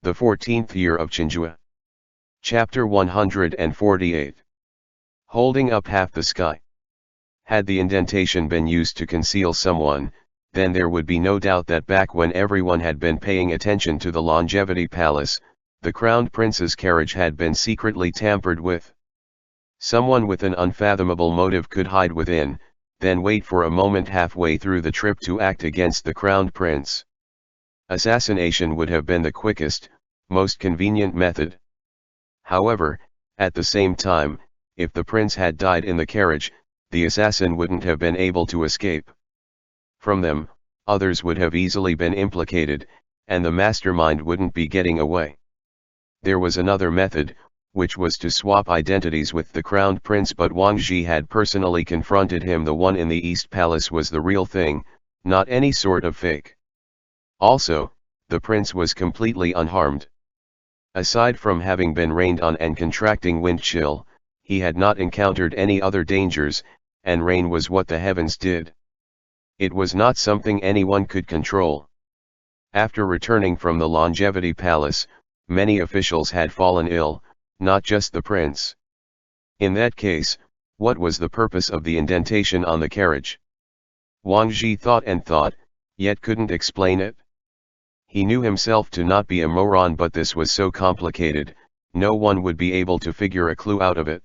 The 14th year of Chenghua. Chapter 148. Holding up half the sky. Had the indentation been used to conceal someone, then there would be no doubt that back when everyone had been paying attention to the Longevity Palace, the crowned prince's carriage had been secretly tampered with. Someone with an unfathomable motive could hide within, then wait for a moment halfway through the trip to act against the crowned prince. Assassination would have been the quickest, most convenient method. However, at the same time, if the prince had died in the carriage, the assassin wouldn't have been able to escape. From them, others would have easily been implicated, and the mastermind wouldn't be getting away. There was another method, which was to swap identities with the crowned prince, but Wang Zhi had personally confronted him. The one in the East Palace was the real thing, not any sort of fake. Also, the prince was completely unharmed. Aside from having been rained on and contracting wind chill, he had not encountered any other dangers, and rain was what the heavens did. It was not something anyone could control. After returning from the Longevity Palace, many officials had fallen ill, not just the prince. In that case, what was the purpose of the indentation on the carriage? Wang Zhi thought and thought, yet couldn't explain it. He knew himself to not be a moron, but this was so complicated, no one would be able to figure a clue out of it.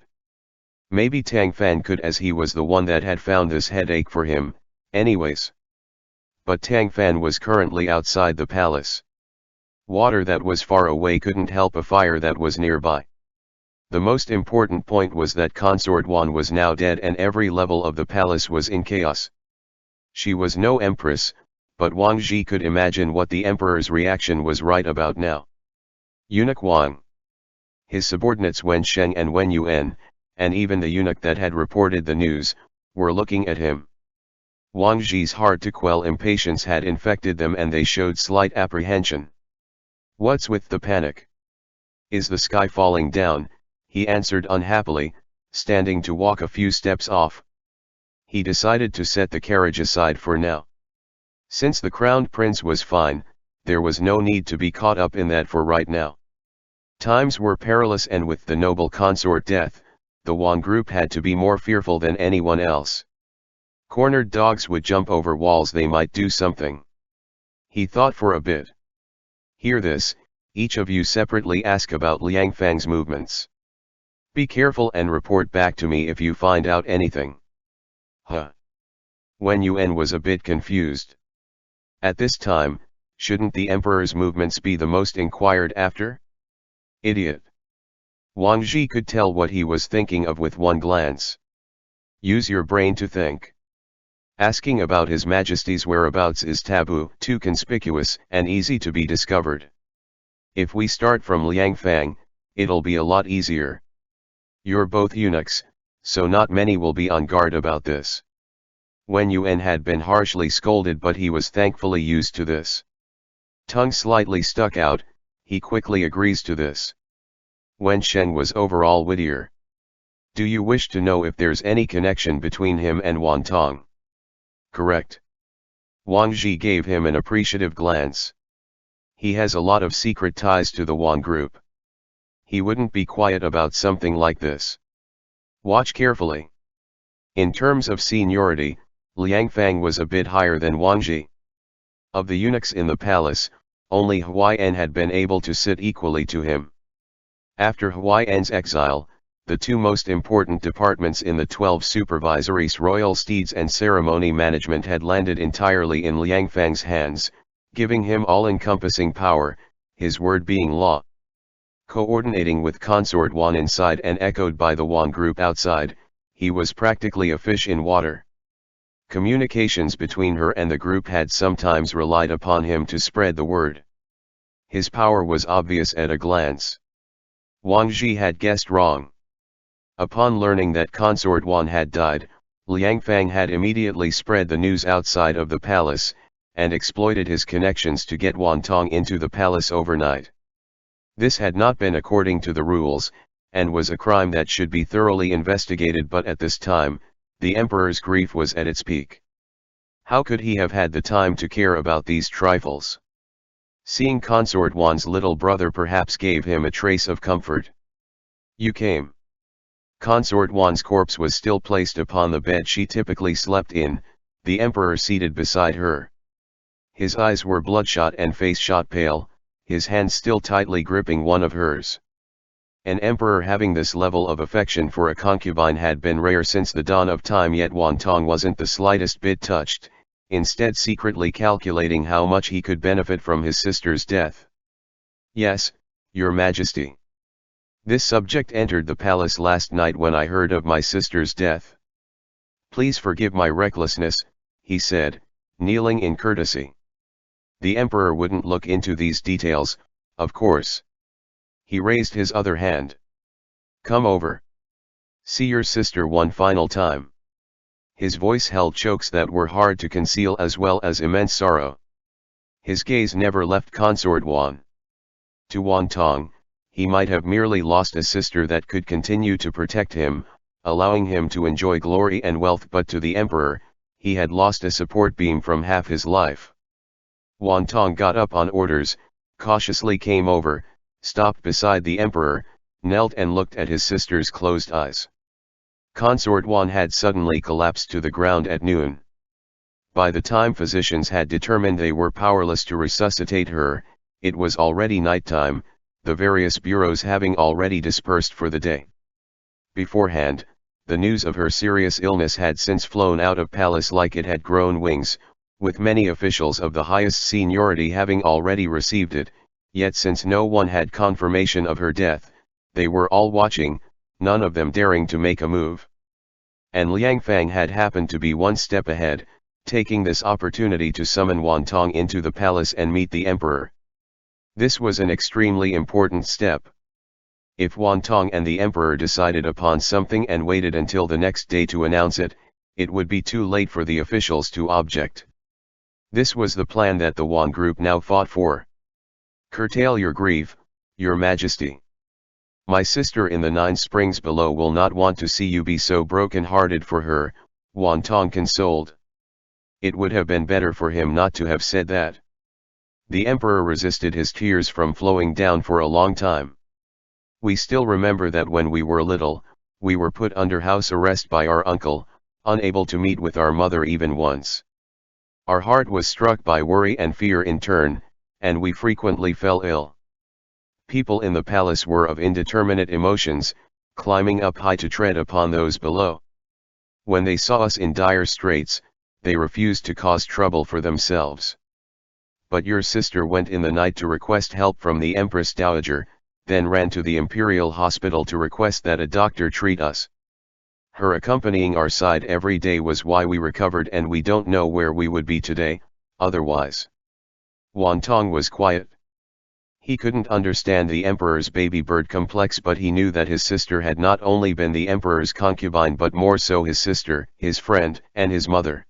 Maybe Tang Fan could, as he was the one that had found this headache for him, anyways. But Tang Fan was currently outside the palace. Water that was far away couldn't help a fire that was nearby. The most important point was that Consort Wan was now dead and every level of the palace was in chaos. She was no empress, but Wang Zhi could imagine what the emperor's reaction was right about now. Eunuch Wang. His subordinates Wen Sheng and Wen Yuan, and even the eunuch that had reported the news, were looking at him. Wang Zhi's hard-to-quell impatience had infected them and they showed slight apprehension. "What's with the panic? Is the sky falling down?" he answered unhappily, standing to walk a few steps off. He decided to set the carriage aside for now. Since the crowned prince was fine, there was no need to be caught up in that for right now. Times were perilous, and with the noble consort death, the Wan group had to be more fearful than anyone else. Cornered dogs would jump over walls, they might do something. He thought for a bit. "Hear this, each of you separately ask about Liang Fang's movements. Be careful and report back to me if you find out anything." Huh. Wen Yuan was a bit confused. At this time, shouldn't the emperor's movements be the most inquired after? Idiot. Wang Zhi could tell what he was thinking of with one glance. Use your brain to think. Asking about His Majesty's whereabouts is taboo, too conspicuous, and easy to be discovered. If we start from Liang Fang, it'll be a lot easier. You're both eunuchs, so not many will be on guard about this. Wen Yuan had been harshly scolded, but he was thankfully used to this. Tongue slightly stuck out, he quickly agrees to this. Wen Sheng was overall wittier. "Do you wish to know if there's any connection between him and Wan Tong?" "Correct." Wang Zhi gave him an appreciative glance. "He has a lot of secret ties to the Wan group. He wouldn't be quiet about something like this. Watch carefully." In terms of seniority, Liang Fang was a bit higher than Wang Zhi. Of the eunuchs in the palace, only Huai'an had been able to sit equally to him. After Huai'an's exile, the two most important departments in the 12 supervisories, royal steeds and ceremony management, had landed entirely in Liang Fang's hands, giving him all-encompassing power, his word being law. Coordinating with Consort Wan inside and echoed by the Wan group outside, he was practically a fish in water. Communications between her and the group had sometimes relied upon him to spread the word. His power was obvious at a glance. Wang Zhi had guessed wrong. Upon learning that Consort Wan had died, Liang Fang had immediately spread the news outside of the palace, and exploited his connections to get Wan Tong into the palace overnight. This had not been according to the rules, and was a crime that should be thoroughly investigated, but at this time, the emperor's grief was at its peak. How could he have had the time to care about these trifles? Seeing Consort Wan's little brother perhaps gave him a trace of comfort. You came. Consort Wan's corpse was still placed upon the bed she typically slept in, the emperor seated beside her. His eyes were bloodshot and face shot pale, his hand still tightly gripping one of hers. An emperor having this level of affection for a concubine had been rare since the dawn of time, yet Wan Tong wasn't the slightest bit touched, instead secretly calculating how much he could benefit from his sister's death. Yes, Your Majesty. This subject entered the palace last night when I heard of my sister's death. Please forgive my recklessness, he said, kneeling in courtesy. The emperor wouldn't look into these details, of course. He raised his other hand. Come over. See your sister one final time. His voice held chokes that were hard to conceal as well as immense sorrow. His gaze never left Consort Wan. To Wan Tong, he might have merely lost a sister that could continue to protect him, allowing him to enjoy glory and wealth, but to the emperor, he had lost a support beam from half his life. Wan Tong got up on orders, cautiously came over, stopped beside the emperor, knelt and looked at his sister's closed eyes. Consort Wan had suddenly collapsed to the ground at noon. By the time physicians had determined they were powerless to resuscitate her, it was already nighttime, the various bureaus having already dispersed for the day. Beforehand, the news of her serious illness had since flown out of palace like it had grown wings, with many officials of the highest seniority having already received it, yet since no one had confirmation of her death, they were all watching, none of them daring to make a move. And Liang Fang had happened to be one step ahead, taking this opportunity to summon Wan Tong into the palace and meet the emperor. This was an extremely important step. If Wan Tong and the emperor decided upon something and waited until the next day to announce it, it would be too late for the officials to object. This was the plan that the Wan group now fought for. Curtail your grief, Your Majesty. My sister in the 9 springs below will not want to see you be so broken-hearted for her, Wan Tong consoled. It would have been better for him not to have said that. The emperor resisted his tears from flowing down for a long time. We still remember that when we were little, we were put under house arrest by our uncle, unable to meet with our mother even once. Our heart was struck by worry and fear in turn, and we frequently fell ill. People in the palace were of indeterminate emotions, climbing up high to tread upon those below. When they saw us in dire straits, they refused to cause trouble for themselves. But your sister went in the night to request help from the Empress Dowager, then ran to the Imperial Hospital to request that a doctor treat us. Her accompanying our side every day was why we recovered, and we don't know where we would be today, otherwise. Wan Tong was quiet. He couldn't understand the emperor's baby bird complex, but he knew that his sister had not only been the emperor's concubine but more so his sister, his friend, and his mother.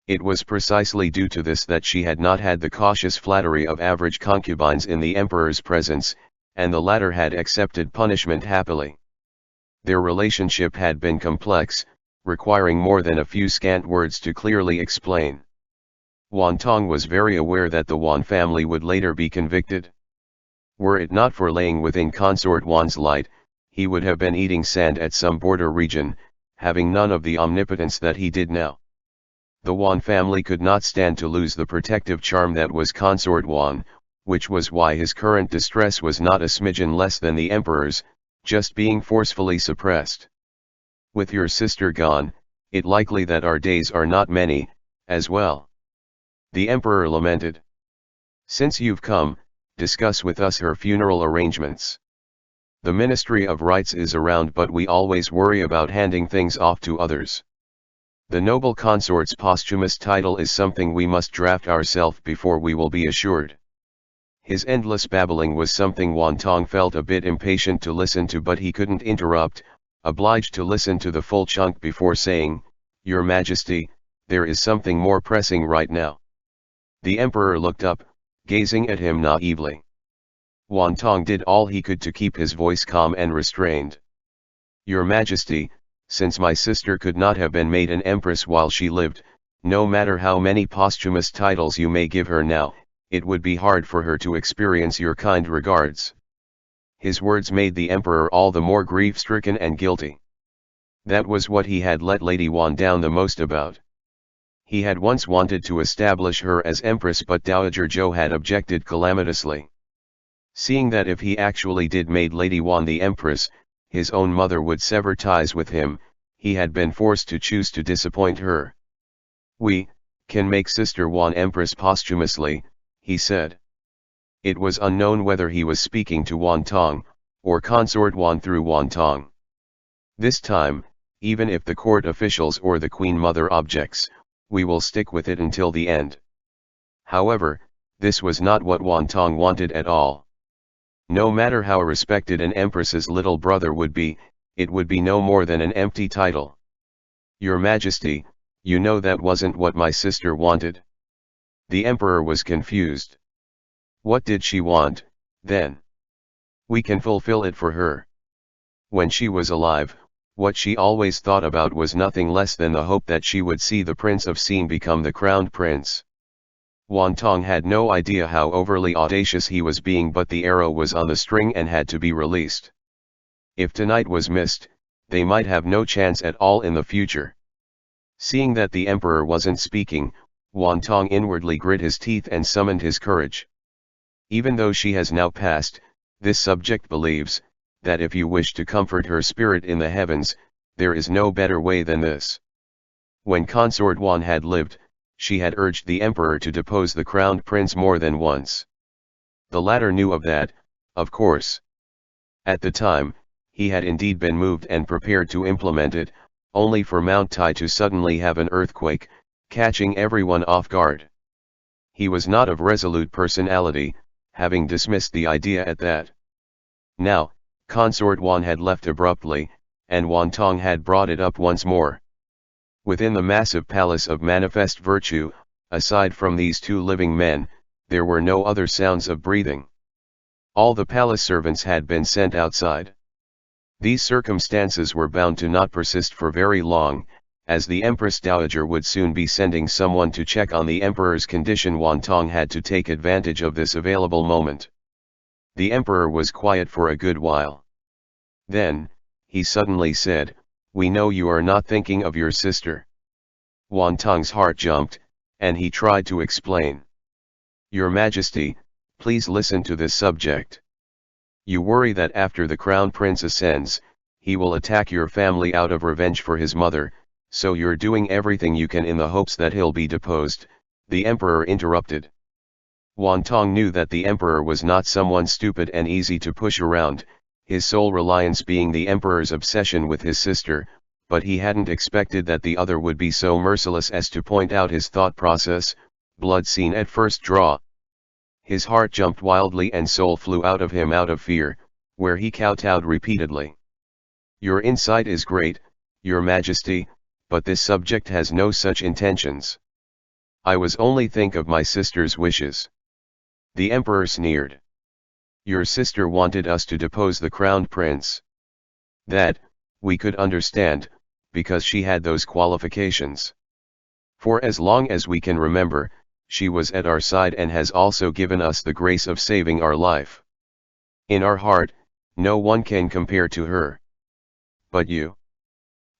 It was precisely due to this that she had not had the cautious flattery of average concubines in the emperor's presence, and the latter had accepted punishment happily. Their relationship had been complex, requiring more than a few scant words to clearly explain. Wan Tong was very aware that the Wan family would later be convicted. Were it not for laying within Consort Wan's light, he would have been eating sand at some border region, having none of the omnipotence that he did now. The Wan family could not stand to lose the protective charm that was Consort Wan, which was why his current distress was not a smidgen less than the emperor's, just being forcefully suppressed. With your sister gone, it likely that our days are not many, as well. The emperor lamented. Since you've come, discuss with us her funeral arrangements. The Ministry of Rites is around, but we always worry about handing things off to others. The noble consort's posthumous title is something we must draft ourselves before we will be assured. His endless babbling was something Wan Tong felt a bit impatient to listen to, but he couldn't interrupt, obliged to listen to the full chunk before saying, Your Majesty, there is something more pressing right now. The emperor looked up, gazing at him naively. Wan Tong did all he could to keep his voice calm and restrained. Your Majesty, since my sister could not have been made an empress while she lived, no matter how many posthumous titles you may give her now, it would be hard for her to experience your kind regards. His words made the emperor all the more grief-stricken and guilty. That was what he had let Lady Wan down the most about. He had once wanted to establish her as empress, but Dowager Zhou had objected calamitously. Seeing that if he actually did made Lady Wan the empress, his own mother would sever ties with him, he had been forced to choose to disappoint her. "We can make Sister Wan empress posthumously," he said. It was unknown whether he was speaking to Wan Tong, or Consort Wan through Wan Tong. This time, even if the court officials or the Queen Mother objects, we will stick with it until the end. However, this was not what Wan Tong wanted at all. No matter how respected an empress's little brother would be, it would be no more than an empty title. "Your Majesty, you know that wasn't what my sister wanted." The emperor was confused. What did she want, then? "We can fulfill it for her. When she was alive, what she always thought about was nothing less than the hope that she would see the Prince of Xin become the crowned prince." Wan Tong had no idea how overly audacious he was being, but the arrow was on the string and had to be released. If tonight was missed, they might have no chance at all in the future. Seeing that the emperor wasn't speaking, Wan Tong inwardly grit his teeth and summoned his courage. "Even though she has now passed, this subject believes that if you wish to comfort her spirit in the heavens, there is no better way than this." When Consort Wan had lived, she had urged the emperor to depose the crowned prince more than once. The latter knew of that, of course. At the time, he had indeed been moved and prepared to implement it, only for Mount Tai to suddenly have an earthquake, catching everyone off guard. He was not of resolute personality, having dismissed the idea at that. Now, Consort Wan had left abruptly, and Wan Tong had brought it up once more. Within the massive palace of manifest virtue, aside from these two living men, there were no other sounds of breathing. All the palace servants had been sent outside. These circumstances were bound to not persist for very long, as the Empress Dowager would soon be sending someone to check on the emperor's condition. Wan Tong had to take advantage of this available moment. The emperor was quiet for a good while. Then, he suddenly said, "We know you are not thinking of your sister." Wan Tong's heart jumped, and he tried to explain. "Your Majesty, please listen to this subject. You worry that after the crown prince ascends, he will attack your family out of revenge for his mother, so you're doing everything you can in the hopes that he'll be deposed," the emperor interrupted. Wan Tong knew that the emperor was not someone stupid and easy to push around, his sole reliance being the emperor's obsession with his sister, but he hadn't expected that the other would be so merciless as to point out his thought process. Blood seen at first draw. His heart jumped wildly and soul flew out of him out of fear, where he kowtowed repeatedly. "Your insight is great, Your Majesty, but this subject has no such intentions. I was only think of my sister's wishes." The emperor sneered. "Your sister wanted us to depose the crowned prince. That, we could understand, because she had those qualifications. For as long as we can remember, she was at our side and has also given us the grace of saving our life. In our heart, no one can compare to her. But you?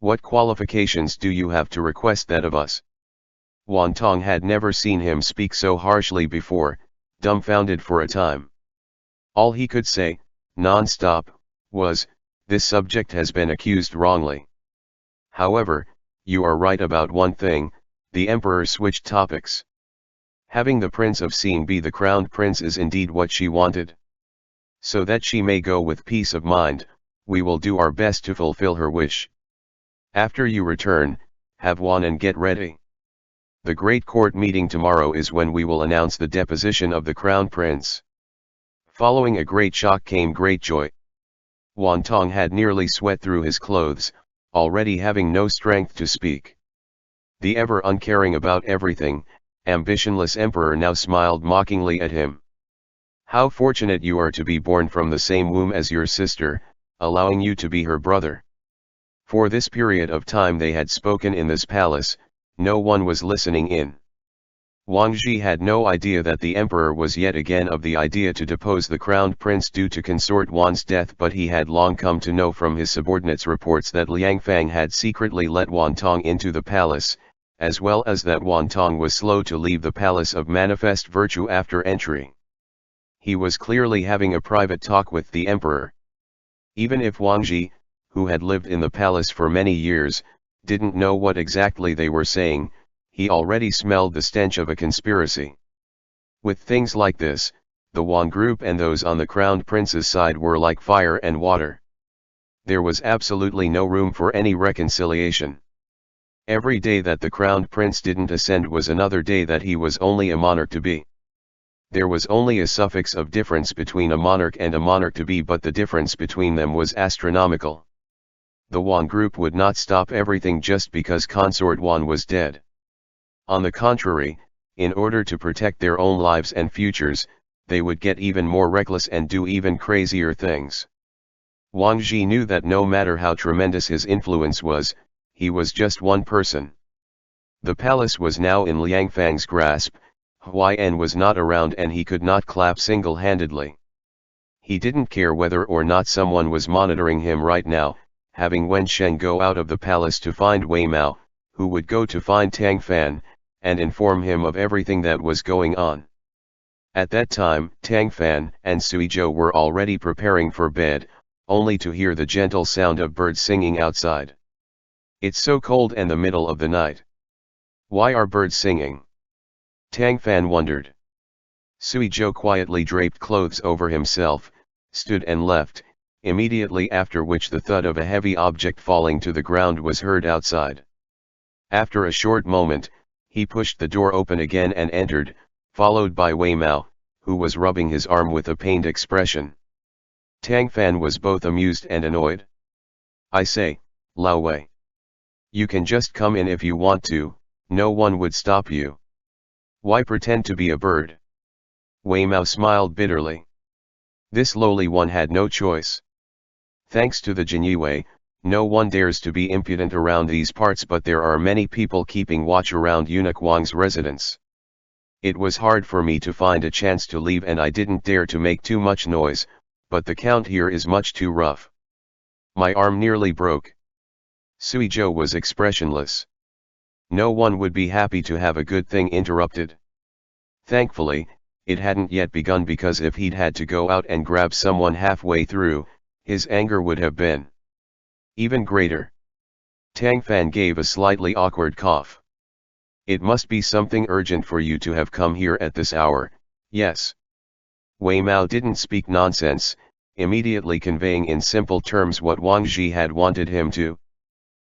What qualifications do you have to request that of us?" Wan Tong had never seen him speak so harshly before, dumbfounded for a time. All he could say, non-stop, was, "This subject has been accused wrongly." "However, you are right about one thing," the emperor switched topics. "Having the Prince of Xin be the crowned prince is indeed what she wanted. So that she may go with peace of mind, we will do our best to fulfill her wish. After you return, have one and get ready. The great court meeting tomorrow is when we will announce the deposition of the crown prince." Following a great shock came great joy. Wan Tong had nearly sweat through his clothes, already having no strength to speak. The ever uncaring about everything, ambitionless emperor now smiled mockingly at him. "How fortunate you are to be born from the same womb as your sister, allowing you to be her brother." For this period of time they had spoken in this palace, no one was listening in. Wang Zhi had no idea that the emperor was yet again of the idea to depose the crowned prince due to consort Wan's death, but he had long come to know from his subordinates reports that Liang Fang had secretly let Wan Tong into the palace, as well as that Wan Tong was slow to leave the palace of manifest virtue after entry. He was clearly having a private talk with the emperor. Even if Wang Zhi, who had lived in the palace for many years, didn't know what exactly they were saying, he already smelled the stench of a conspiracy. With things like this, the Wan group and those on the crowned prince's side were like fire and water. There was absolutely no room for any reconciliation. Every day that the crowned prince didn't ascend was another day that he was only a monarch to be. There was only a suffix of difference between a monarch and a monarch to be, but the difference between them was astronomical. The Wan group would not stop everything just because consort Wan was dead. On the contrary, in order to protect their own lives and futures, they would get even more reckless and do even crazier things. Wang Zhi knew that no matter how tremendous his influence was, he was just one person. The palace was now in Liang Fang's grasp. Huayan was not around and he could not clap single-handedly. He didn't care whether or not someone was monitoring him right now, having Wen Shen go out of the palace to find Wei Mao, who would go to find Tang Fan, and inform him of everything that was going on. At that time, Tang Fan and Sui Zhou were already preparing for bed, only to hear the gentle sound of birds singing outside. It's so cold and the middle of the night. Why are birds singing? Tang Fan wondered. Sui Zhou quietly draped clothes over himself, stood and left, immediately after which the thud of a heavy object falling to the ground was heard outside. After a short moment, he pushed the door open again and entered, followed by Wei Mao, who was rubbing his arm with a pained expression. Tang Fan was both amused and annoyed. I say, Lao Wei. You can just come in if you want to, no one would stop you. Why pretend to be a bird? Wei Mao smiled bitterly. This lowly one had no choice. Thanks to the Jinyue, no one dares to be impudent around these parts, but there are many people keeping watch around Eunuch Wang's residence. It was hard for me to find a chance to leave and I didn't dare to make too much noise, but the count here is much too rough. My arm nearly broke. Sui Zhou was expressionless. No one would be happy to have a good thing interrupted. Thankfully, it hadn't yet begun, because if he'd had to go out and grab someone halfway through, his anger would have been even greater. Tang Fan gave a slightly awkward cough. It must be something urgent for you to have come here at this hour, yes. Wei Mao didn't speak nonsense, immediately conveying in simple terms what Wang Zhi had wanted him to.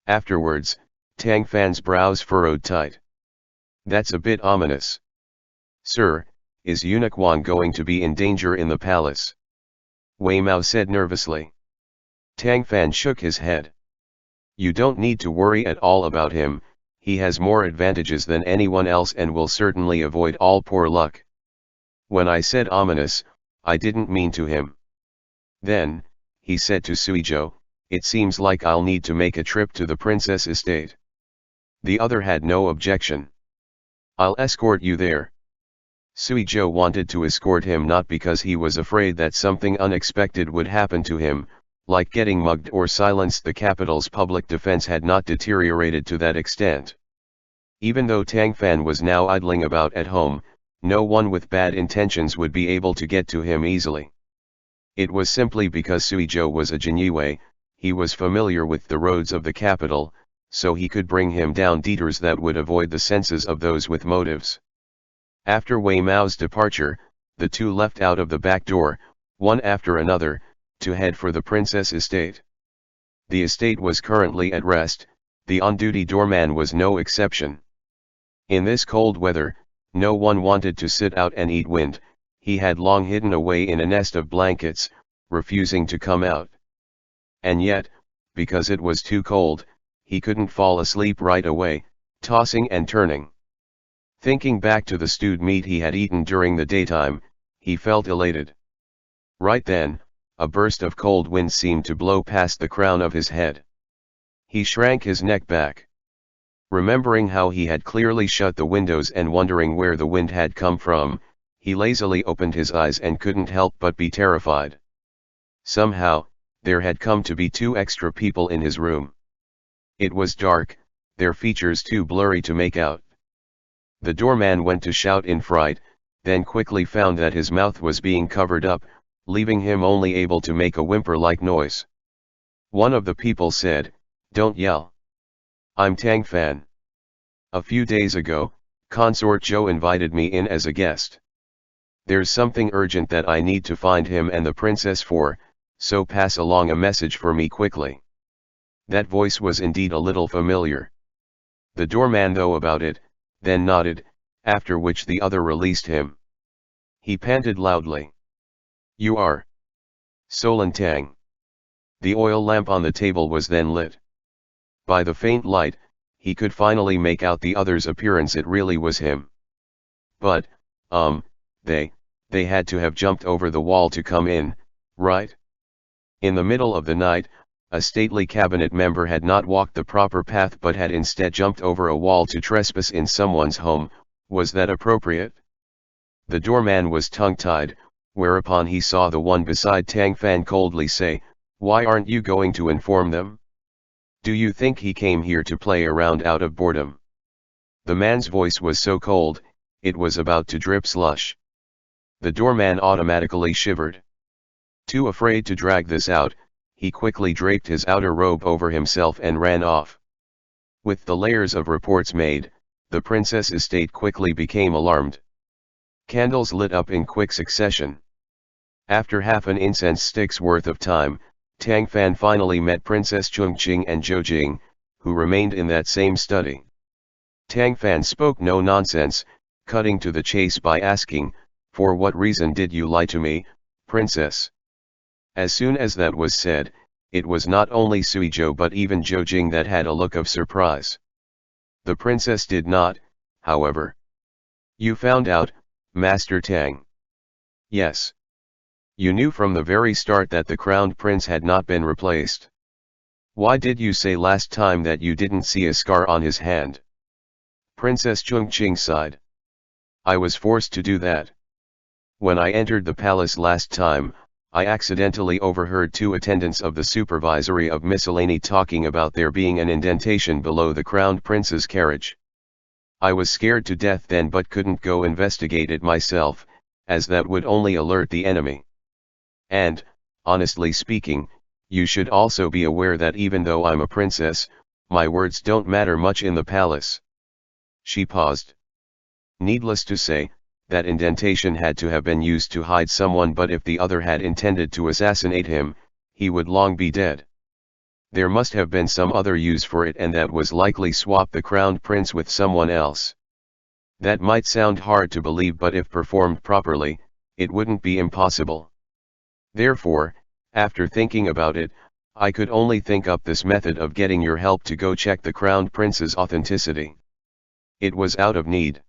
Afterwards, Tang Fan's brows furrowed tight. That's a bit ominous. Sir, is Eunuch Wang going to be in danger in the palace? Wei Mao said nervously. Tang Fan shook his head. You don't need to worry at all about him, he has more advantages than anyone else and will certainly avoid all poor luck. When I said ominous, I didn't mean to him. Then, he said to Sui Zhou, it seems like I'll need to make a trip to the princess estate. The other had no objection. I'll escort you there. Sui Zhou wanted to escort him not because he was afraid that something unexpected would happen to him, like getting mugged or silenced. The capital's public defense had not deteriorated to that extent. Even though Tang Fan was now idling about at home, no one with bad intentions would be able to get to him easily. It was simply because Sui Zhou was a Jinyue, he was familiar with the roads of the capital, so he could bring him down detours that would avoid the senses of those with motives. After Wei Mao's departure, the two left out of the back door, one after another, to head for the princess estate. The estate was currently at rest, the on-duty doorman was no exception. In this cold weather, no one wanted to sit out and eat wind, he had long hidden away in a nest of blankets, refusing to come out. And yet, because it was too cold, he couldn't fall asleep right away, tossing and turning. Thinking back to the stewed meat he had eaten during the daytime, he felt elated. Right then, a burst of cold wind seemed to blow past the crown of his head. He shrank his neck back. Remembering how he had clearly shut the windows and wondering where the wind had come from, he lazily opened his eyes and couldn't help but be terrified. Somehow, there had come to be 2 extra people in his room. It was dark, their features too blurry to make out. The doorman went to shout in fright, then quickly found that his mouth was being covered up, leaving him only able to make a whimper-like noise. One of the people said, "Don't yell. I'm Tang Fan. A few days ago, Consort Zhou invited me in as a guest. There's something urgent that I need to find him and the princess for, so pass along a message for me quickly." That voice was indeed a little familiar. The doorman thought about it, then nodded, after which the other released him. He panted loudly. "You are Solon Tang." The oil lamp on the table was then lit. By the faint light, he could finally make out the other's appearance. It really was him. But, they had to have jumped over the wall to come in, right? In the middle of the night, a stately cabinet member had not walked the proper path but had instead jumped over a wall to trespass in someone's home. Was that appropriate? The doorman was tongue-tied, whereupon he saw the one beside Tang Fan coldly say, "Why aren't you going to inform them? Do you think he came here to play around out of boredom?" The man's voice was so cold, it was about to drip slush. The doorman automatically shivered. Too afraid to drag this out, he quickly draped his outer robe over himself and ran off. With the layers of reports made, the princess estate quickly became alarmed. Candles lit up in quick succession. After half an incense stick's worth of time, Tang Fan finally met Princess Chongqing and Zhou Jing, who remained in that same study. Tang Fan spoke no nonsense, cutting to the chase by asking, "For what reason did you lie to me, princess?" As soon as that was said, it was not only Sui Zhou but even Zhou Jing that had a look of surprise. The princess did not, however. "You found out, Master Tang?" "Yes. You knew from the very start that the crowned prince had not been replaced. Why did you say last time that you didn't see a scar on his hand?" Princess Chongqing sighed. "I was forced to do that. When I entered the palace last time, I accidentally overheard 2 attendants of the supervisory of miscellany talking about there being an indentation below the crowned prince's carriage. I was scared to death then but couldn't go investigate it myself, as that would only alert the enemy. And, honestly speaking, you should also be aware that even though I'm a princess, my words don't matter much in the palace." She paused. Needless to say, that indentation had to have been used to hide someone, but if the other had intended to assassinate him, he would long be dead. There must have been some other use for it, and that was likely swap the crowned prince with someone else. That might sound hard to believe, but if performed properly, it wouldn't be impossible. Therefore, after thinking about it, I could only think up this method of getting your help to go check the crowned prince's authenticity. It was out of need.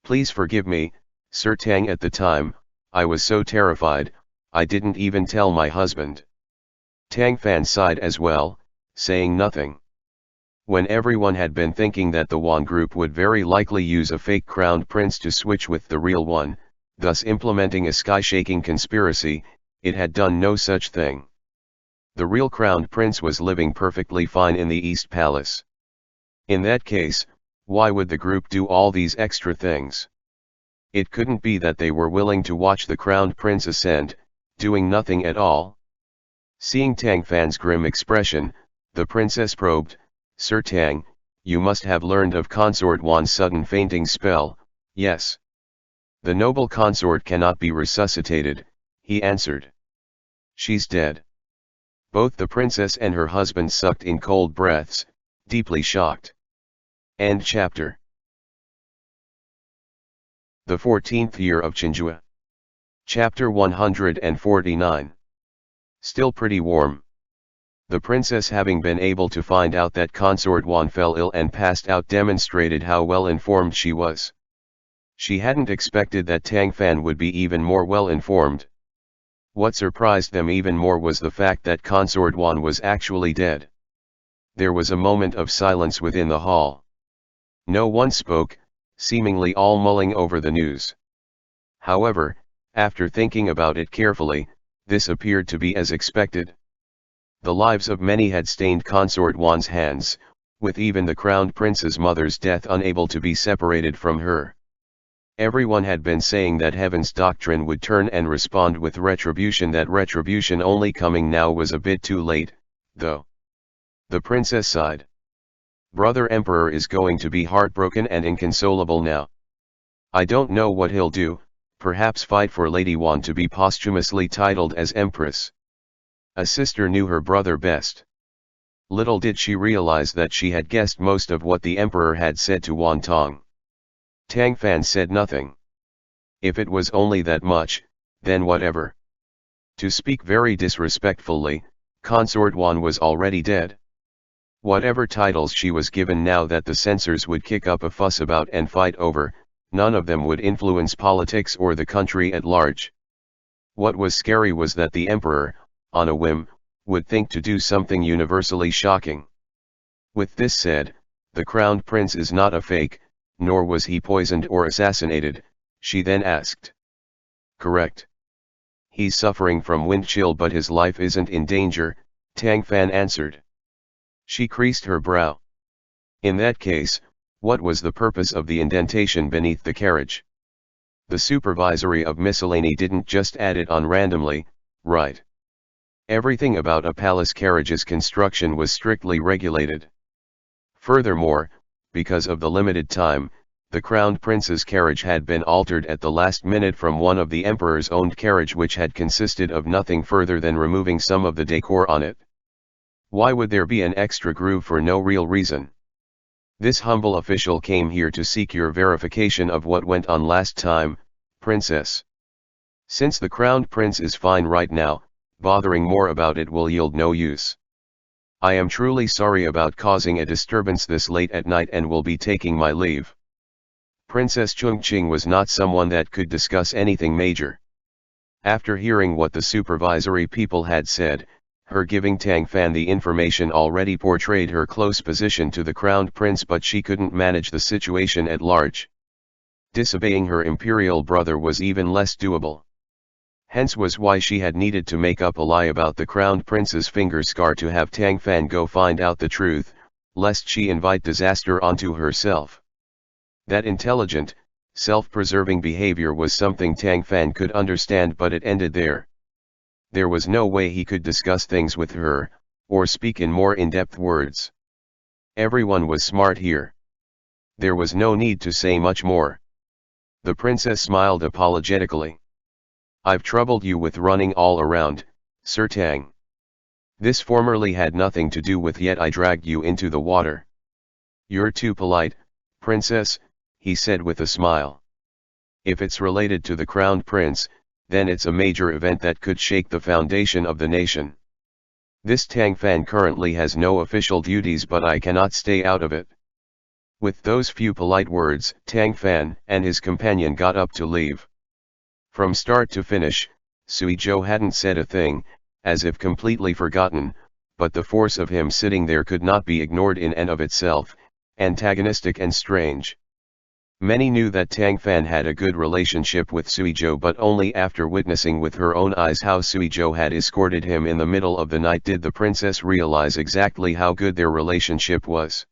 Please forgive me, Sir Tang. At the time, I was so terrified, I didn't even tell my husband." Tang Fan sighed as well, saying nothing. When everyone had been thinking that the Wan group would very likely use a fake crowned prince to switch with the real one, thus implementing a sky-shaking conspiracy, it had done no such thing. The real crowned prince was living perfectly fine in the East Palace. In that case, why would the group do all these extra things? It couldn't be that they were willing to watch the crowned prince ascend, doing nothing at all. Seeing Tang Fan's grim expression, the princess probed, "Sir Tang, you must have learned of Consort Wan's sudden fainting spell." "Yes. The noble consort cannot be resuscitated," he answered. "She's dead." Both the princess and her husband sucked in cold breaths, deeply shocked. End chapter. The 14th year of Chenghua. Chapter 149. Still pretty warm. The princess, having been able to find out that Consort Wan fell ill and passed out, demonstrated how well informed she was. She hadn't expected that Tang Fan would be even more well informed. What surprised them even more was the fact that Consort Wan was actually dead. There was a moment of silence within the hall. No one spoke, seemingly all mulling over the news. However, after thinking about it carefully, this appeared to be as expected. The lives of many had stained Consort Wan's hands, with even the crowned prince's mother's death unable to be separated from her. Everyone had been saying that heaven's doctrine would turn and respond with retribution. That retribution only coming now was a bit too late, though. The princess sighed. Brother Emperor is going to be heartbroken and inconsolable now. I don't know what he'll do, perhaps fight for Lady Wan to be posthumously titled as Empress. A sister knew her brother best. Little did she realize that she had guessed most of what the Emperor had said to Wan Tong. Tang Fan said nothing. If it was only that much, then whatever. To speak very disrespectfully, Consort Wan was already dead. Whatever titles she was given now that the censors would kick up a fuss about and fight over, none of them would influence politics or the country at large. What was scary was that the Emperor, on a whim, would think to do something universally shocking. With this said, the crowned prince is not a fake, nor was he poisoned or assassinated, she then asked. Correct. He's suffering from wind chill but his life isn't in danger, Tang Fan answered. She creased her brow. In that case, what was the purpose of the indentation beneath the carriage? The supervisory of miscellany didn't just add it on randomly, right? Everything about a palace carriage's construction was strictly regulated. Furthermore, because of the limited time, the crowned prince's carriage had been altered at the last minute from one of the emperor's owned carriage which had consisted of nothing further than removing some of the decor on it. Why would there be an extra groove for no real reason? This humble official came here to seek your verification of what went on last time, princess. Since the crowned prince is fine right now, bothering more about it will yield no use. I am truly sorry about causing a disturbance this late at night and will be taking my leave. Princess Chungqing was not someone that could discuss anything major. After hearing what the supervisory people had said, her giving Tang Fan the information already portrayed her close position to the crowned prince, but she couldn't manage the situation at large. Disobeying her imperial brother was even less doable. Hence was why she had needed to make up a lie about the crowned prince's finger scar to have Tang Fan go find out the truth, lest she invite disaster onto herself. That intelligent, self-preserving behavior was something Tang Fan could understand, but it ended there. There was no way he could discuss things with her, or speak in more in-depth words. Everyone was smart here. There was no need to say much more. The princess smiled apologetically. I've troubled you with running all around, Sir Tang. This formerly had nothing to do with, yet I dragged you into the water. You're too polite, princess, he said with a smile. If it's related to the crowned prince, then it's a major event that could shake the foundation of the nation. This Tang Fan currently has no official duties, but I cannot stay out of it. With those few polite words, Tang Fan and his companion got up to leave. From start to finish, Sui Zhou hadn't said a thing, as if completely forgotten, but the force of him sitting there could not be ignored in and of itself, antagonistic and strange. Many knew that Tang Fan had a good relationship with Sui Zhou, but only after witnessing with her own eyes how Sui Zhou had escorted him in the middle of the night did the princess realize exactly how good their relationship was.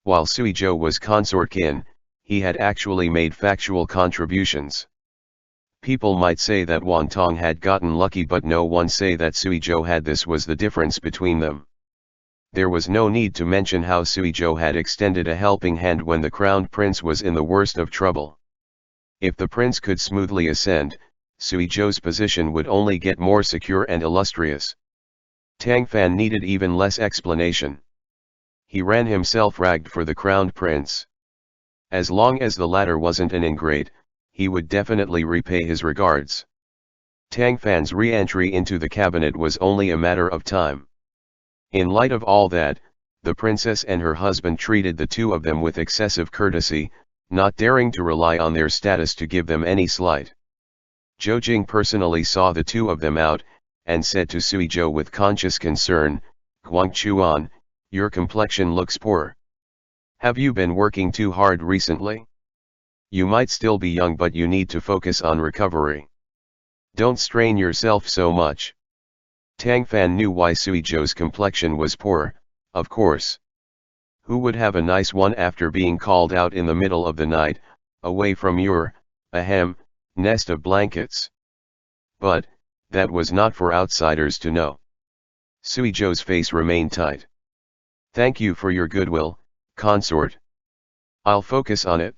While Sui Zhou was consort kin, he had actually made factual contributions. People might say that Wan Tong had gotten lucky, but no one say that Sui Zhou had. This was the difference between them. There was no need to mention how Sui Zhou had extended a helping hand when the crowned prince was in the worst of trouble. If the prince could smoothly ascend, Sui Zhou's position would only get more secure and illustrious. Tang Fan needed even less explanation. He ran himself ragged for the crowned prince. As long as the latter wasn't an ingrate, he would definitely repay his regards. Tang Fan's re-entry into the cabinet was only a matter of time. In light of all that, the princess and her husband treated the two of them with excessive courtesy, not daring to rely on their status to give them any slight. Zhou Jing personally saw the two of them out, and said to Sui Zhou with conscious concern, "Guang Chuan, your complexion looks poor." Have you been working too hard recently? You might still be young, but you need to focus on recovery. Don't strain yourself so much. Tang Fan knew why Suizhou's complexion was poor, of course. Who would have a nice one after being called out in the middle of the night, away from your, nest of blankets? But, that was not for outsiders to know. Suizhou's face remained tight. Thank you for your goodwill, consort. I'll focus on it.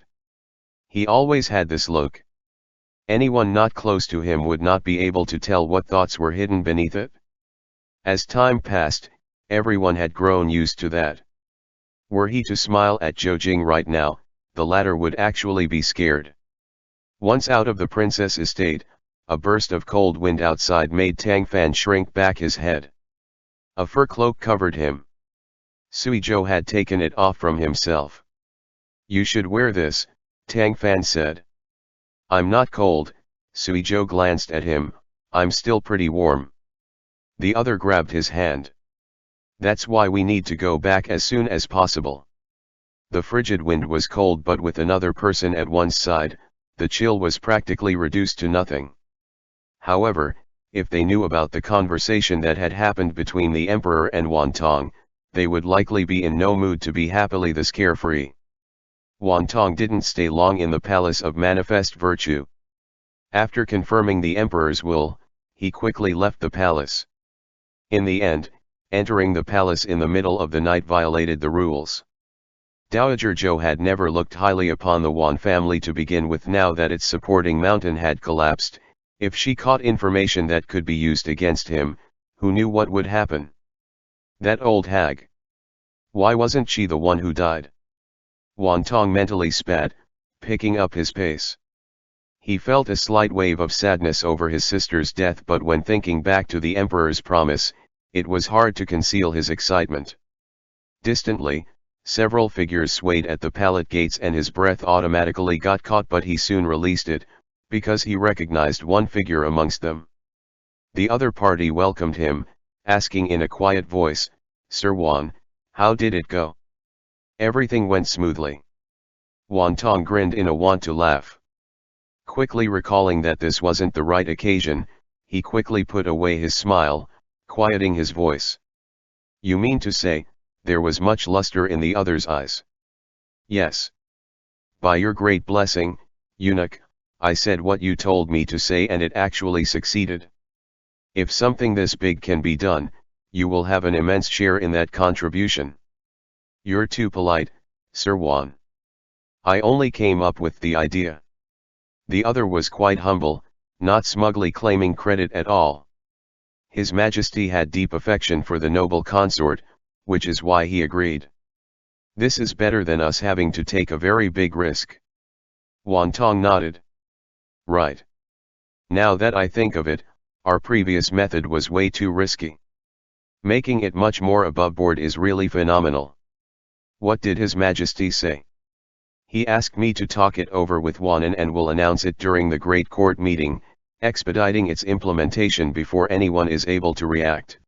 He always had this look. Anyone not close to him would not be able to tell what thoughts were hidden beneath it. As time passed, everyone had grown used to that. Were he to smile at Zhou Jing right now, the latter would actually be scared. Once out of the princess estate, a burst of cold wind outside made Tang Fan shrink back his head. A fur cloak covered him. Suizhou had taken it off from himself. You should wear this, Tang Fan said. I'm not cold, Suizhou glanced at him, I'm still pretty warm. The other grabbed his hand. That's why we need to go back as soon as possible. The frigid wind was cold, but with another person at one's side, the chill was practically reduced to nothing. However, if they knew about the conversation that had happened between the emperor and Wantong, they would likely be in no mood to be happily this carefree. Wantong didn't stay long in the palace of manifest virtue. After confirming the emperor's will, he quickly left the palace. In the end, entering the palace in the middle of the night violated the rules. Dowager Zhou had never looked highly upon the Wan family to begin with. Now that its supporting mountain had collapsed, if she caught information that could be used against him, who knew what would happen? That old hag. Why wasn't she the one who died? Wantong mentally spat, picking up his pace. He felt a slight wave of sadness over his sister's death, but when thinking back to the emperor's promise, it was hard to conceal his excitement. Distantly, several figures swayed at the palace gates and his breath automatically got caught, but he soon released it, because he recognized one figure amongst them. The other party welcomed him, asking in a quiet voice, Sir Wan, how did it go? Everything went smoothly. Wantong grinned in a want to laugh. Quickly recalling that this wasn't the right occasion, he quickly put away his smile, quieting his voice. You mean to say, there was much luster in the other's eyes? Yes. By your great blessing, eunuch, I said what you told me to say, and it actually succeeded. If something this big can be done, you will have an immense share in that contribution. You're too polite, Sir Wan. I only came up with the idea. The other was quite humble, not smugly claiming credit at all. His Majesty had deep affection for the noble consort, which is why he agreed. This is better than us having to take a very big risk. Wantong nodded. Right. Now that I think of it, our previous method was way too risky. Making it much more above board is really phenomenal. What did His Majesty say? He asked me to talk it over with Wanan and will announce it during the Great Court meeting, expediting its implementation before anyone is able to react.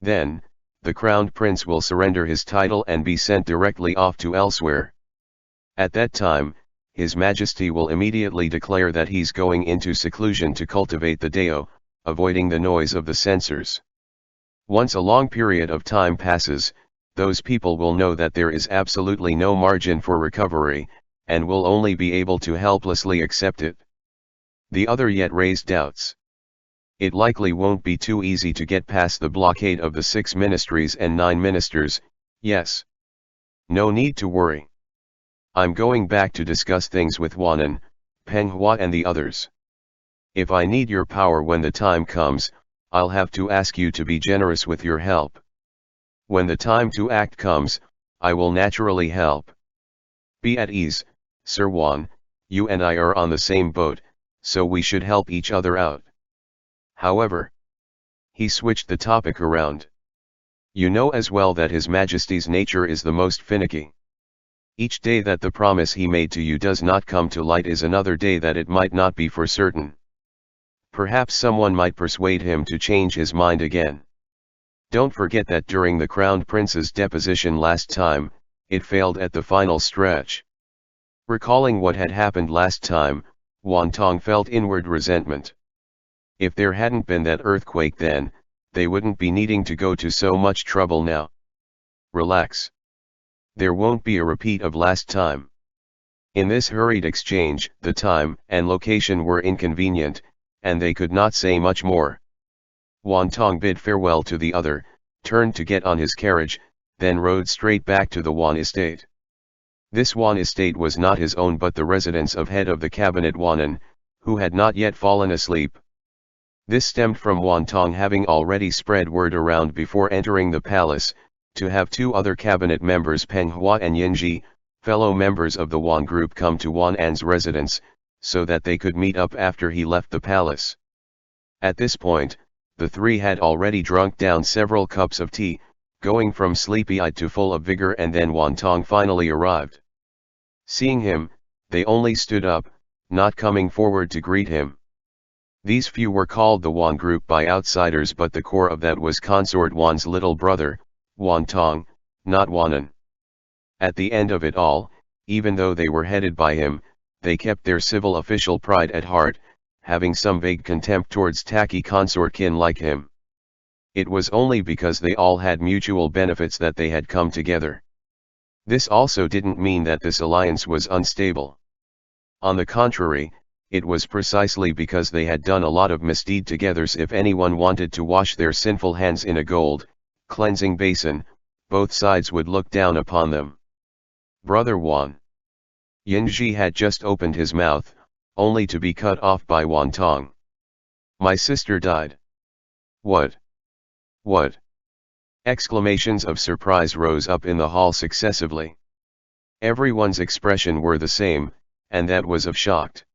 Then, the crowned prince will surrender his title and be sent directly off to elsewhere. At that time, His Majesty will immediately declare that he's going into seclusion to cultivate the Dao, avoiding the noise of the censors. Once a long period of time passes, those people will know that there is absolutely no margin for recovery, and will only be able to helplessly accept it. The other yet raised doubts. It likely won't be too easy to get past the blockade of the 6 ministries and 9 ministers, yes. No need to worry. I'm going back to discuss things with Wanan, Penghua and the others. If I need your power when the time comes, I'll have to ask you to be generous with your help. When the time to act comes, I will naturally help. Be at ease, Sir Wan, you and I are on the same boat, so we should help each other out. However, he switched the topic around. You know as well that His Majesty's nature is the most finicky. Each day that the promise he made to you does not come to light is another day that it might not be for certain. Perhaps someone might persuade him to change his mind again. Don't forget that during the crowned prince's deposition last time, it failed at the final stretch. Recalling what had happened last time, Wan Tong felt inward resentment. If there hadn't been that earthquake then, they wouldn't be needing to go to so much trouble now. Relax. There won't be a repeat of last time. In this hurried exchange, the time and location were inconvenient, and they could not say much more. Wan Tong bid farewell to the other, turned to get on his carriage, then rode straight back to the Wan estate. This Wan estate was not his own but the residence of head of the cabinet Wanan, who had not yet fallen asleep. This stemmed from Wan Tong having already spread word around before entering the palace, to have two other cabinet members Chenghua and Yinji, fellow members of the Wan group, come to Wan An's residence, so that they could meet up after he left the palace. At this point, the three had already drunk down several cups of tea, going from sleepy-eyed to full of vigor, and then Wan Tong finally arrived. Seeing him, they only stood up, not coming forward to greet him. These few were called the Wan group by outsiders, but the core of that was consort Wan's little brother, Wan Tong, not Wanan. At the end of it all, even though they were headed by him, they kept their civil official pride at heart, having some vague contempt towards tacky consort kin like him. It was only because they all had mutual benefits that they had come together. This also didn't mean that this alliance was unstable. On the contrary, it was precisely because they had done a lot of misdeed together. If anyone wanted to wash their sinful hands in a gold cleansing basin, both sides would look down upon them. Brother Wan. Yinji had just opened his mouth, only to be cut off by Wan Tong. My sister died. What? What? Exclamations of surprise rose up in the hall successively. Everyone's expression were the same, and that was of shocked.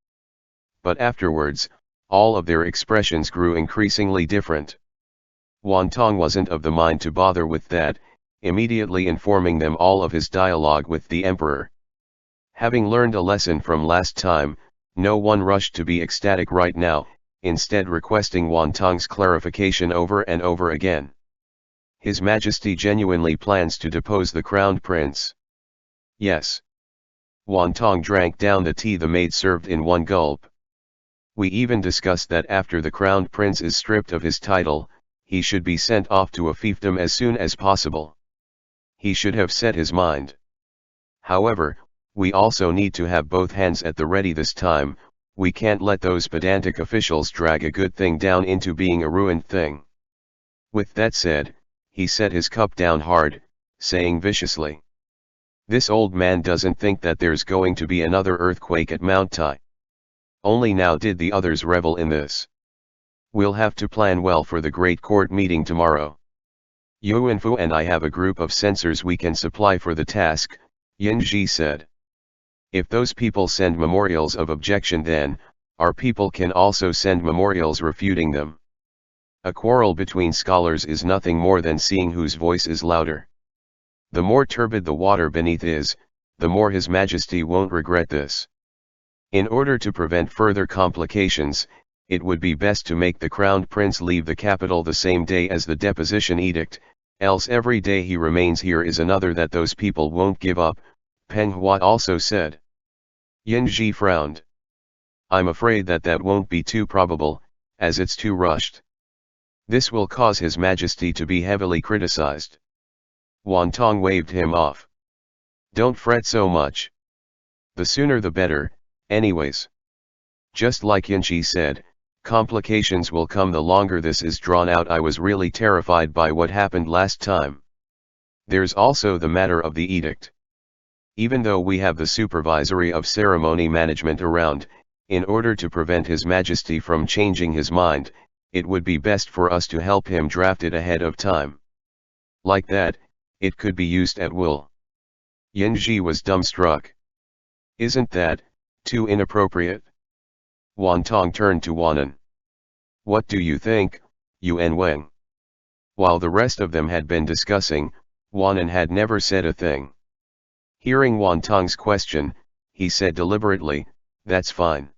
But afterwards, all of their expressions grew increasingly different. Wan Tong wasn't of the mind to bother with that, immediately informing them all of his dialogue with the emperor. Having learned a lesson from last time, no one rushed to be ecstatic right now, instead requesting Wan Tong's clarification over and over again. His Majesty genuinely plans to depose the crowned prince. Yes. Wan Tong drank down the tea the maid served in one gulp. We even discussed that after the crowned prince is stripped of his title, he should be sent off to a fiefdom as soon as possible. He should have set his mind. However, we also need to have both hands at the ready this time. We can't let those pedantic officials drag a good thing down into being a ruined thing. With that said, he set his cup down hard, saying viciously, "This old man doesn't think that there's going to be another earthquake at Mount Tai. Only now did the others revel in this. We'll have to plan well for the great court meeting tomorrow. Yuanfu and I have a group of censors we can supply for the task," Yinji said. "If those people send memorials of objection, then our people can also send memorials refuting them. A quarrel between scholars is nothing more than seeing whose voice is louder. The more turbid the water beneath is, the more His Majesty won't regret this. In order to prevent further complications, it would be best to make the crowned prince leave the capital the same day as the deposition edict, else every day he remains here is another that those people won't give up," Chenghua also said. Yinji frowned. "I'm afraid that won't be too probable, as it's too rushed. This will cause His Majesty to be heavily criticized." Wan Tong waved him off. "Don't fret so much. The sooner the better, anyways. Just like Yinji said, complications will come the longer this is drawn out. I was really terrified by what happened last time. There's also the matter of the edict. Even though we have the supervisory of ceremony management around, in order to prevent His Majesty from changing his mind, it would be best for us to help him draft it ahead of time. Like that, it could be used at will." Yinji was dumbstruck. "Isn't that too inappropriate?" Wan Tong turned to Wanan. "What do you think, Yuan Weng?" While the rest of them had been discussing, Wanan had never said a thing. Hearing Wan Tong's question, he said deliberately, "That's fine."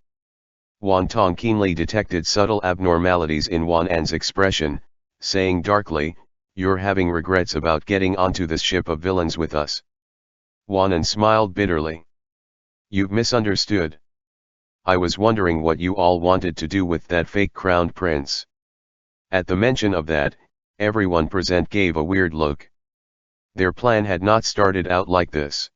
Wan Tong keenly detected subtle abnormalities in Wan An's expression, saying darkly, "You're having regrets about getting onto this ship of villains with us. Wanan smiled bitterly. You've misunderstood. I was wondering what you all wanted to do with that fake crowned prince. At the mention of that, everyone present gave a weird look. Their plan had not started out like this.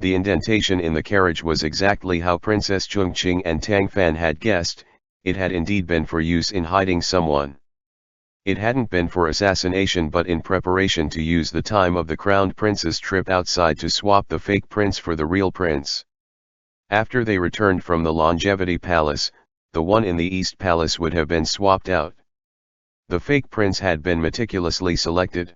The indentation in the carriage was exactly how Princess Chongqing and Tang Fan had guessed. It had indeed been for use in hiding someone. It hadn't been for assassination but in preparation to use the time of the crowned prince's trip outside to swap the fake prince for the real prince. After they returned from the Longevity Palace, the one in the East Palace would have been swapped out. The fake prince had been meticulously selected.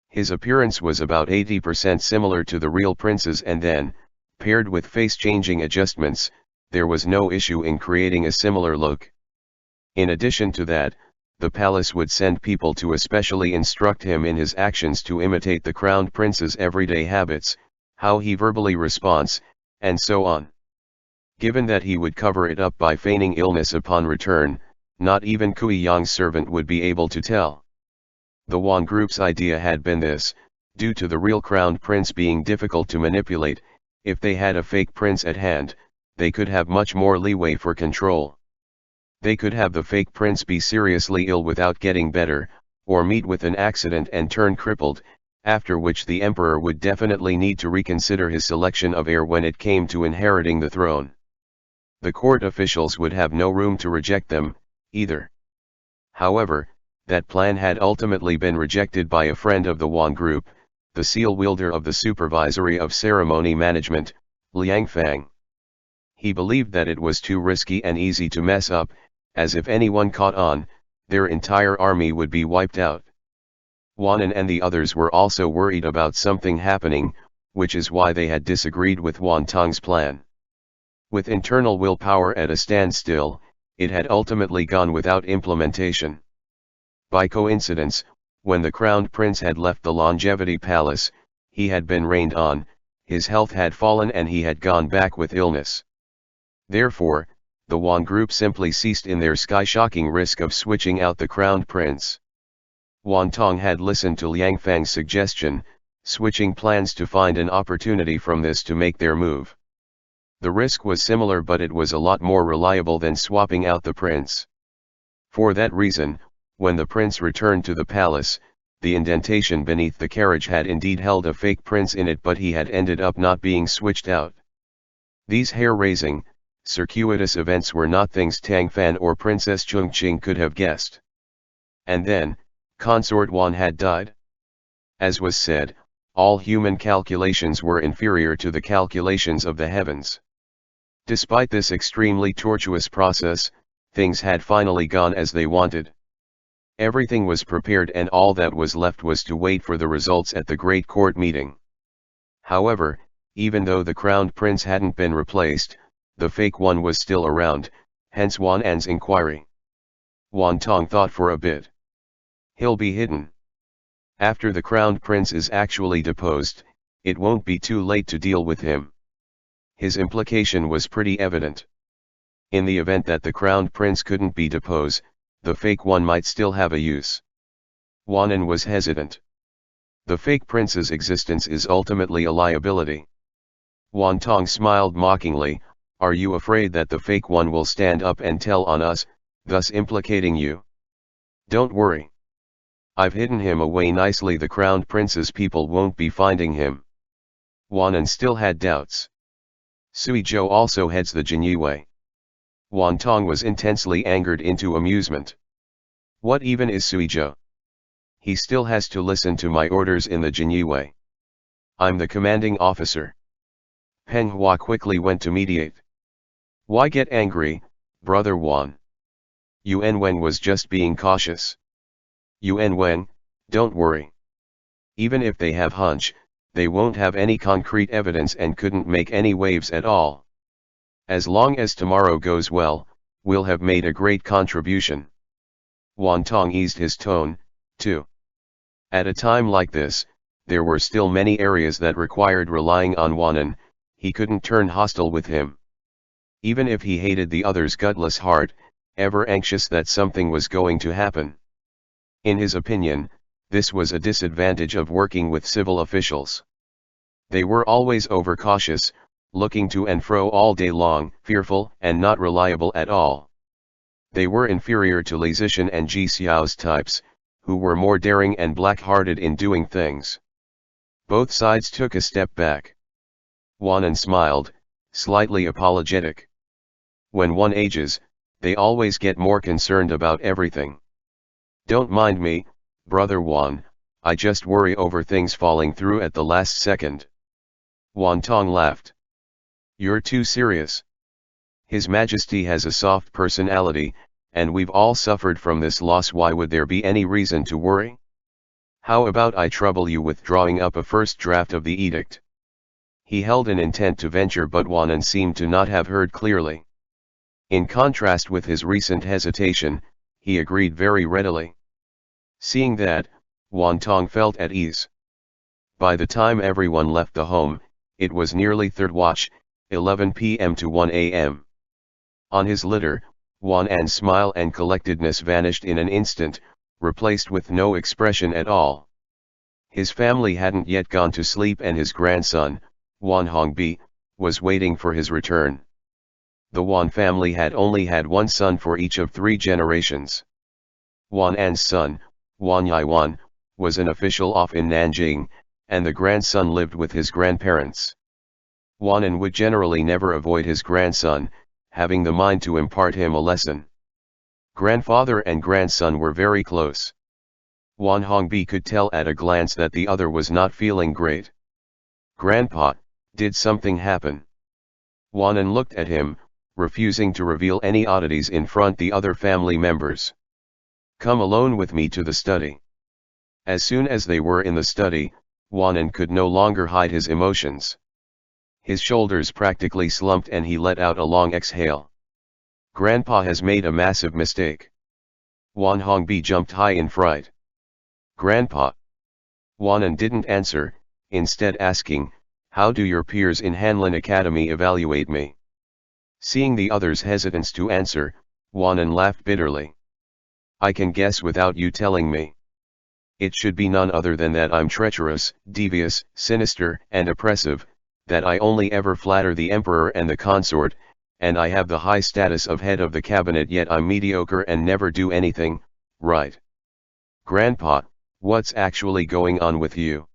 His appearance was about 80% similar to the real prince's, and then, paired with face-changing adjustments, there was no issue in creating a similar look. In addition to that, the palace would send people to especially instruct him in his actions to imitate the crowned prince's everyday habits, how he verbally responds, and so on. Given that he would cover it up by feigning illness upon return, not even Kui Yang's servant would be able to tell. The Wan group's idea had been this: due to the real crowned prince being difficult to manipulate, if they had a fake prince at hand, they could have much more leeway for control. They could have the fake prince be seriously ill without getting better, or meet with an accident and turn crippled, after which the emperor would definitely need to reconsider his selection of heir when it came to inheriting the throne. The court officials would have no room to reject them, either. However, that plan had ultimately been rejected by a friend of the Wan group, the seal wielder of the Supervisory of Ceremony Management, Liang Fang. He believed that it was too risky and easy to mess up, as if anyone caught on, their entire army would be wiped out. Wanan and the others were also worried about something happening, which is why they had disagreed with Wan Tong's plan. With internal willpower at a standstill, it had ultimately gone without implementation. By coincidence, when the crowned prince had left the Longevity Palace, he had been rained on, his health had fallen and he had gone back with illness. Therefore, the Wan group simply ceased in their sky-shocking risk of switching out the crowned prince. Wan Tong had listened to Liang Fang's suggestion, switching plans to find an opportunity from this to make their move. The risk was similar, but it was a lot more reliable than swapping out the prince. For that reason, when the prince returned to the palace, the indentation beneath the carriage had indeed held a fake prince in it, but he had ended up not being switched out. These hair-raising, circuitous events were not things Tang Fan or Princess Chongqing could have guessed. And then, Consort Wan had died. As was said, all human calculations were inferior to the calculations of the heavens. Despite this extremely tortuous process, things had finally gone as they wanted. Everything was prepared and all that was left was to wait for the results at the great court meeting. However, even though the crowned prince hadn't been replaced, the fake one was still around, hence Wan An's inquiry. Wan Tong thought for a bit. He'll be hidden. After the crowned prince is actually deposed, it won't be too late to deal with him. His implication was pretty evident. In the event that the crowned prince couldn't be deposed, the fake one might still have a use. Wanan was hesitant. The fake prince's existence is ultimately a liability. Wan Tong smiled mockingly. Are you afraid that the fake one will stand up and tell on us, thus implicating you? Don't worry. I've hidden him away nicely. The crowned prince's people won't be finding him. Wanan still had doubts. Sui Zhou also heads the Jinyue. Wan Tong was intensely angered into amusement. What even is Sui Zhou? He still has to listen to my orders in the Jinyue. I'm the commanding officer. Peng Hua quickly went to mediate. Why get angry, brother Wan? Yuan Wen was just being cautious. Yuan Wen, don't worry. Even if they have hunch, they won't have any concrete evidence and couldn't make any waves at all. As long as tomorrow goes well, we'll have made a great contribution. Wan Tong eased his tone, too. At a time like this, there were still many areas that required relying on Wanan. He couldn't turn hostile with him. Even if he hated the other's gutless heart, ever anxious that something was going to happen. In his opinion, this was a disadvantage of working with civil officials. They were always overcautious, looking to and fro all day long, fearful and not reliable at all. They were inferior to Li Zishan and Ji Xiao's types, who were more daring and black-hearted in doing things. Both sides took a step back. Wanan smiled, slightly apologetic. When one ages, they always get more concerned about everything. Don't mind me, Brother Wan, I just worry over things falling through at the last second. Wan Tong laughed. You're too serious. His Majesty has a soft personality, and we've all suffered from this loss. Why would there be any reason to worry? How about I trouble you with drawing up a first draft of the edict? He held an intent to venture, but Wanan seemed to not have heard clearly. In contrast with his recent hesitation, he agreed very readily. Seeing that, Wan Tong felt at ease. By the time everyone left the home, it was nearly third watch, 11 p.m. to 1 a.m. On his litter, Wan An's smile and collectedness vanished in an instant, replaced with no expression at all. His family hadn't yet gone to sleep, and his grandson, Wan Hongbi, was waiting for his return. The Wan family had only had one son for each of 3 generations. Wan An's son, Wan Yaiwan, was an official off in Nanjing, and the grandson lived with his grandparents. Wan An would generally never avoid his grandson, having the mind to impart him a lesson. Grandfather and grandson were very close. Wan Hongbi could tell at a glance that the other was not feeling great. Grandpa, did something happen? Wan An looked at him, refusing to reveal any oddities in front the other family members. Come alone with me to the study. As soon as they were in the study, Wan An could no longer hide his emotions. His shoulders practically slumped and he let out a long exhale. Grandpa has made a massive mistake. Wan Hongbi jumped high in fright. Grandpa. Wan An didn't answer, instead asking, how do your peers in Hanlin Academy evaluate me? Seeing the other's hesitance to answer, Wan An laughed bitterly. I can guess without you telling me. It should be none other than that I'm treacherous, devious, sinister, and oppressive, that I only ever flatter the emperor and the consort, and I have the high status of head of the cabinet, yet I'm mediocre and never do anything, right? Grandpa, what's actually going on with you?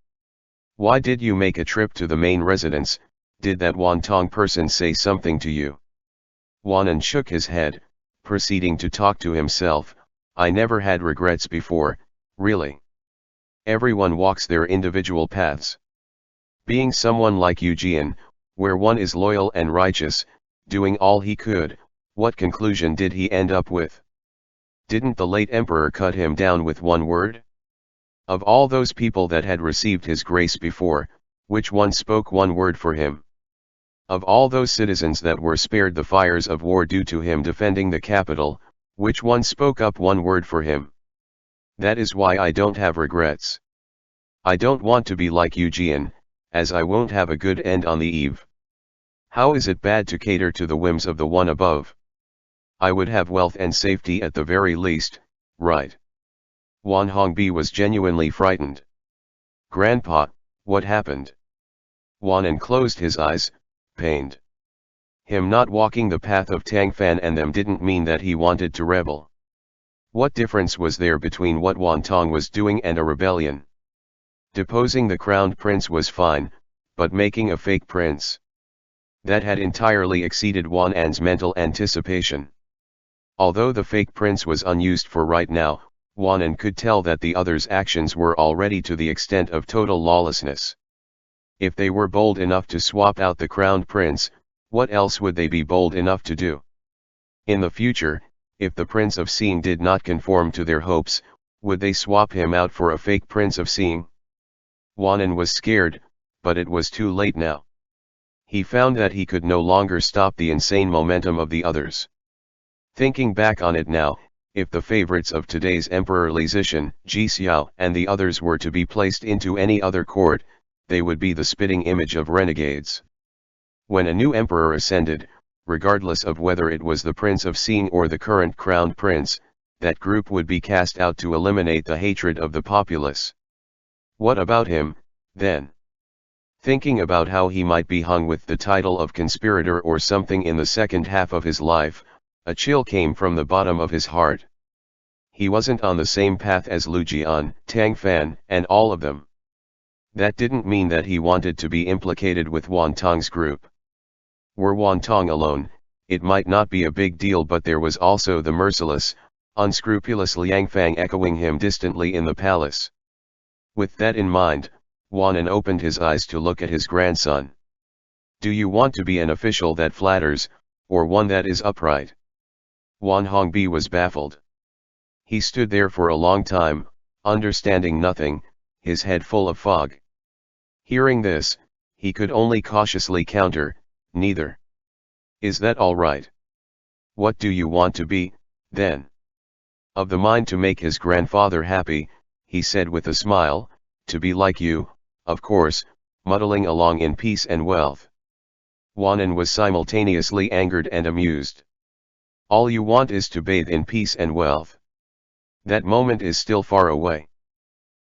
Why did you make a trip to the main residence? Did that Wan Tong person say something to you? Wan An shook his head, proceeding to talk to himself. I never had regrets before, really. Everyone walks their individual paths. Being someone like Eugene, where one is loyal and righteous, doing all he could, what conclusion did he end up with? Didn't the late emperor cut him down with one word? Of all those people that had received his grace before, which one spoke one word for him? Of all those citizens that were spared the fires of war due to him defending the capital, which one spoke up one word for him? That is why I don't have regrets. I don't want to be like Eugene, as I won't have a good end on the eve. How is it bad to cater to the whims of the one above? I would have wealth and safety at the very least, right? Wan Hongbi was genuinely frightened. Grandpa, what happened? Wan An closed his eyes, pained. Him not walking the path of Tang Fan and them didn't mean that he wanted to rebel. What difference was there between what Wan Tong was doing and a rebellion? Deposing the crowned prince was fine, but making a fake prince? That had entirely exceeded Wan An's mental anticipation. Although the fake prince was unused for right now, Wan An could tell that the other's actions were already to the extent of total lawlessness. If they were bold enough to swap out the crowned prince, what else would they be bold enough to do? In the future, if the Prince of Seeing did not conform to their hopes, would they swap him out for a fake Prince of Seeing? Wan An was scared, but it was too late now. He found that he could no longer stop the insane momentum of the others. Thinking back on it now, if the favorites of today's Emperor Li Zishan, Ji Xiao and the others were to be placed into any other court, they would be the spitting image of renegades. When a new emperor ascended, regardless of whether it was the Prince of Seeing or the current crowned prince, that group would be cast out to eliminate the hatred of the populace. What about him, then? Thinking about how he might be hung with the title of conspirator or something in the second half of his life, a chill came from the bottom of his heart. He wasn't on the same path as Lu Jian, Tang Fan, and all of them. That didn't mean that he wanted to be implicated with Wan Tong's group. Were Wan Tong alone, it might not be a big deal, but there was also the merciless, unscrupulous Liang Fang echoing him distantly in the palace. With that in mind, Wanan opened his eyes to look at his grandson. Do you want to be an official that flatters, or one that is upright? Wan Hongbi was baffled. He stood there for a long time, understanding nothing, his head full of fog. Hearing this, he could only cautiously counter, neither. Is that all right? What do you want to be, then? Of the mind to make his grandfather happy, he said with a smile, to be like you, of course, muddling along in peace and wealth. Wanan was simultaneously angered and amused. All you want is to bathe in peace and wealth. That moment is still far away.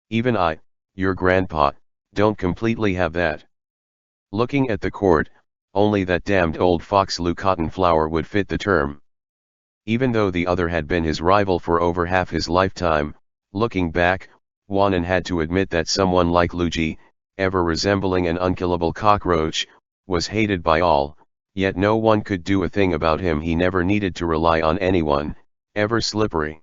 Even I, your grandpa, don't completely have that. Looking at the court, only that damned old fox Lu Cottonflower would fit the term. Even though the other had been his rival for over half his lifetime, looking back, Wanan had to admit that someone like Lu Ji, ever resembling an unkillable cockroach, was hated by all, yet no one could do a thing about him. He never needed to rely on anyone, ever slippery.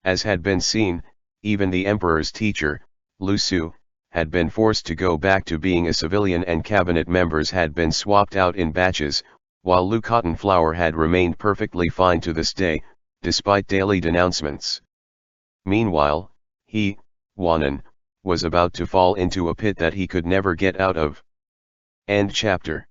As had been seen, even the emperor's teacher, Lu Su, had been forced to go back to being a civilian, and cabinet members had been swapped out in batches, while Lu Cottonflower had remained perfectly fine to this day, despite daily denouncements. Meanwhile, he, Wanan, was about to fall into a pit that he could never get out of. End chapter.